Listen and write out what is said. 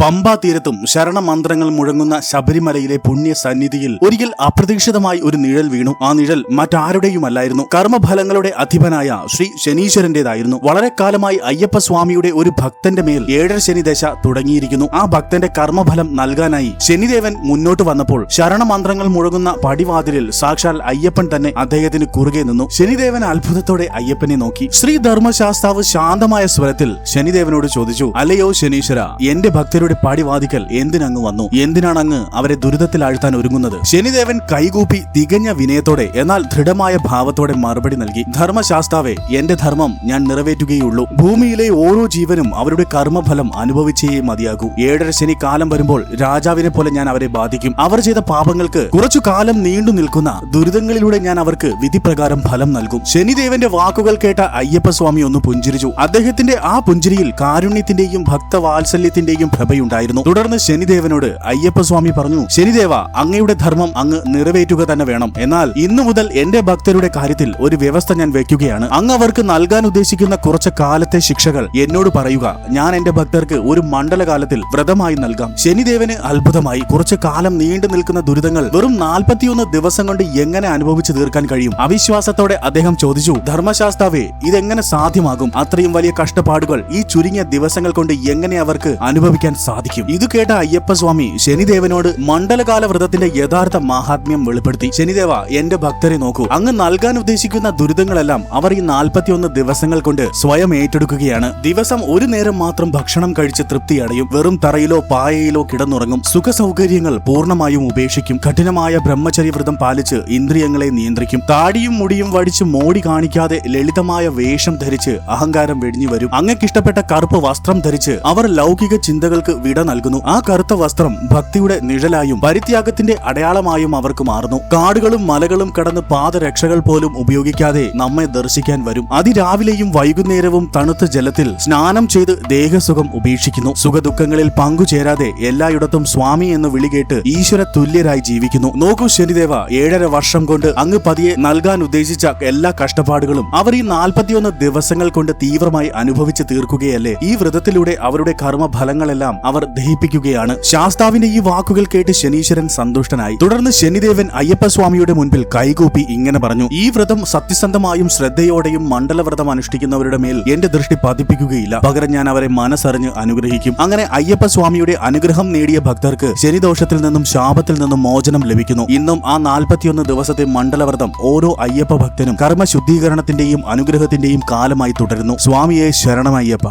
പമ്പാ തീരത്തും ശരണമന്ത്രങ്ങൾ മുഴങ്ങുന്ന ശബരിമലയിലെ പുണ്യ സന്നിധിയിൽ ഒരിക്കൽ അപ്രതീക്ഷിതമായി ഒരു നിഴൽ വീണു. ആ നിഴൽ മറ്റാരുടെയുമല്ലായിരുന്നു, കർമ്മഫലങ്ങളുടെ അധിപനായ ശ്രീ ശനീശ്വരന്റേതായിരുന്നു. വളരെ കാലമായി അയ്യപ്പസ്വാമിയുടെ ഒരു ഭക്തന്റെ മേൽ ഏഴര ശനി ദശ തുടങ്ങിയിരിക്കുന്നു. ആ ഭക്തന്റെ കർമ്മഫലം നൽകാനായി ശനിദേവൻ മുന്നോട്ട് വന്നപ്പോൾ ശരണമന്ത്രങ്ങൾ മുഴങ്ങുന്ന പടിവാതിലിൽ സാക്ഷാൽ അയ്യപ്പൻ തന്നെ അദ്ദേഹത്തിന് കുറുകെ നിന്നു. ശനിദേവൻ അത്ഭുതത്തോടെ അയ്യപ്പനെ നോക്കി. ശ്രീ ധർമ്മശാസ്താവ് ശാന്തമായ സ്വരത്തിൽ ശനിദേവനോട് ചോദിച്ചു, അല്ലയോ ശനീശ്വര, എന്റെ ഭക്തരുടെ പടിവാതിക്കൽ എന്തിനങ്ങ് വന്നു? എന്തിനാണ് അങ്ങ് അവരെ ദുരിതത്തിൽ ആഴ്ത്താൻ ഒരുങ്ങുന്നത്? ശനിദേവൻ കൈകൂപ്പി തികഞ്ഞ വിനയത്തോടെ എന്നാൽ ദൃഢമായ ഭാവത്തോടെ മറുപടി നൽകി. ധർമ്മശാസ്താവേ, എന്റെ ധർമ്മം ഞാൻ നിറവേറ്റുകയുള്ളൂ. ഭൂമിയിലെ ഓരോ ജീവനും അവരുടെ കർമ്മഫലം അനുഭവിച്ചേ മതിയാകൂ. ഏഴര ശനി കാലം വരുമ്പോൾ രാജാവിനെ പോലെ ഞാൻ അവരെ ബാധിക്കും. അവർ ചെയ്ത പാപങ്ങൾക്ക് കുറച്ചു കാലം നീണ്ടു നിൽക്കുന്ന ദുരിതങ്ങളിലൂടെ ഞാൻ അവർക്ക് വിധിപ്രകാരം ഫലം നൽകും. ശനിദേവന്റെ വാക്കുകൾ കേട്ട അയ്യപ്പസ്വാമി ഒന്ന് പുഞ്ചിരിച്ചു. അദ്ദേഹത്തിന്റെ ആ പുഞ്ചിരിയിൽ കാരുണ്യത്തിന്റെയും ഭക്തവാത്സല്യത്തിന്റെയും പ്രഭയുണ്ടായിരുന്നു. തുടർന്ന് ശനിദേവനോട് അയ്യപ്പസ്വാമി പറഞ്ഞു, ശനിദേവ, അങ്ങയുടെ ധർമ്മം അങ്ങ് നിറവേറ്റുക തന്നെ വേണം. എന്നാൽ ഇന്നു മുതൽ എന്റെ ഭക്തരുടെ കാര്യത്തിൽ ഒരു വ്യവസ്ഥ ഞാൻ വെക്കുകയാണ്. അങ്ങ് അവർക്ക് നൽകാൻ ഉദ്ദേശിക്കുന്ന കുറച്ച് കാലത്തെ ശിക്ഷകൾ എന്നോട് പറയുക. ഞാൻ എന്റെ ഭക്തർക്ക് ഒരു മണ്ഡലകാലത്തിൽ വ്രതമായി നൽകാം. ശനിദേവന് അത്ഭുതമായി. കുറച്ചു കാലം നീണ്ടു നിൽക്കുന്ന ദുരിതങ്ങൾ വെറും 41 ദിവസം കൊണ്ട് എങ്ങനെ അനുഭവിച്ചു തീർക്കാൻ കഴിയും? അവിശ്വാസത്തോടെ അദ്ദേഹം ചോദിച്ചു, ധർമ്മശാസ്താവേ, ഇതെങ്ങനെ സാധ്യമാകും? അത്രയും വലിയ കഷ്ടപ്പാടുകൾ ഈ ചുരുങ്ങിയ ദിവസങ്ങൾ കൊണ്ട് എങ്ങനെ അവർക്ക് അനുഭവിക്കാൻ സാധിക്കും? ഇത് കേട്ട അയ്യപ്പസ്വാമി ശനിദേവനോട് മണ്ഡലകാല വ്രതത്തിന്റെ യഥാർത്ഥ മഹാത്മ്യം വെളിപ്പെടുത്തി. ശനിദേവ, എന്റെ ഭക്തരെ നോക്കൂ. അങ്ങ് നൽകാൻ ഉദ്ദേശിക്കുന്ന ദുരിതങ്ങളെല്ലാം അവർ ഈ 41 ദിവസങ്ങൾ കൊണ്ട് സ്വയം ഏറ്റെടുക്കുകയാണ്. ദിവസം ഒരു നേരം മാത്രം ഭക്ഷണം കഴിച്ച് തൃപ്തിയടയും. വെറും തറയിലോ പായയിലോ കിടന്നുറങ്ങും. സുഖ സൗകര്യങ്ങൾ പൂർണ്ണമായും ഉപേക്ഷിക്കും. കഠിനമായ ബ്രഹ്മചര്യ വ്രതം പാലിച്ച് ഇന്ദ്രിയങ്ങളെ നിയന്ത്രിക്കും. താടിയും മുടിയും വടിച്ച് മോടി കാണിക്കാതെ ലളിതമായ വേഷം ധരിച്ച് അഹങ്കാരം വെടിഞ്ഞു വരും. അങ്ങക്കിഷ്ടപ്പെട്ട കറുപ്പ് വസ്ത്രം ധരിച്ച് അവർ ലൗകിക ചിന്തകൾക്ക് വിട നൽകുന്നു. ആ കറുത്ത വസ്ത്രം ഭക്തിയുടെ നിഴലായും പരിത്യാഗത്തിന്റെ അടയാളമായും അവർക്ക് മാറുന്നു. കാടുകളും മലകളും കടന്ന് പാദരക്ഷകൾ പോലും ഉപയോഗിക്കാതെ നമ്മെ ദർശിക്കാൻ വരും. അതിരാവിലെയും വൈകുന്നേരവും തണുത്ത ജലത്തിൽ സ്നാനം ചെയ്ത് ദേഹസുഖം ഉപേക്ഷിക്കുന്നു. സുഖദുഃഖങ്ങളിൽ പങ്കുചേരാതെ എല്ലായിടത്തും സ്വാമി എന്ന് വിളികേട്ട് ഈശ്വര തുല്യരായി ജീവിക്കുന്നു. നോക്കൂ ശനിദേവ, 7.5 വർഷം കൊണ്ട് അങ്ങ് പതിയെ നൽകാൻ ഉദ്ദേശിച്ച എല്ലാ കഷ്ടപ്പാടുകളും അവർ ഈ 41 ദിവസങ്ങൾ കൊണ്ട് തീവ്രമായി അനുഭവിച്ച് തീർക്കുകയല്ലേ? ഈ വ്രതത്തിലൂടെ അവരുടെ കർമ്മഫലങ്ങളെല്ലാം അവർ ദഹിപ്പിക്കുകയാണ്. ശാസ്താവിന്റെ ഈ വാക്കുകൾ കേട്ട് ശനീശ്വരൻ സന്തുഷ്ടനായി. തുടർന്ന് ശനിദേവൻ അയ്യപ്പസ്വാമിയുടെ മുൻപിൽ കൈകൂപ്പി ഇങ്ങനെ പറഞ്ഞു, ഈ വ്രതം സത്യസന്ധമായും ശ്രദ്ധയോടെയും മണ്ഡലവ്രതം അനുഷ്ഠിക്കുന്നവരുടെ മേൽ എന്റെ ദൃഷ്ടി പതിപ്പിക്കുകയില്ല. പകരം ഞാൻ അവരെ മനസ്സറിഞ്ഞ് അനുഗ്രഹിക്കും. അങ്ങനെ അയ്യപ്പസ്വാമിയുടെ അനുഗ്രഹം നേടിയ ഭക്തർക്ക് ശനിദോഷത്തിൽ നിന്നും ശാപത്തിൽ നിന്നും മോചനം ലഭിക്കുന്നു. ഇന്നും ആ 41 ദിവസത്തെ മണ്ഡലവ്രതം ഓരോ അയ്യപ്പ ഭക്തനും കർമ്മശുദ്ധീകരണത്തിന്റെയും അനുഗ്രഹത്തിന്റെയും കാലമായി തുടരുന്നു. സ്വാമിയെ ശരണമയ്യപ്പ.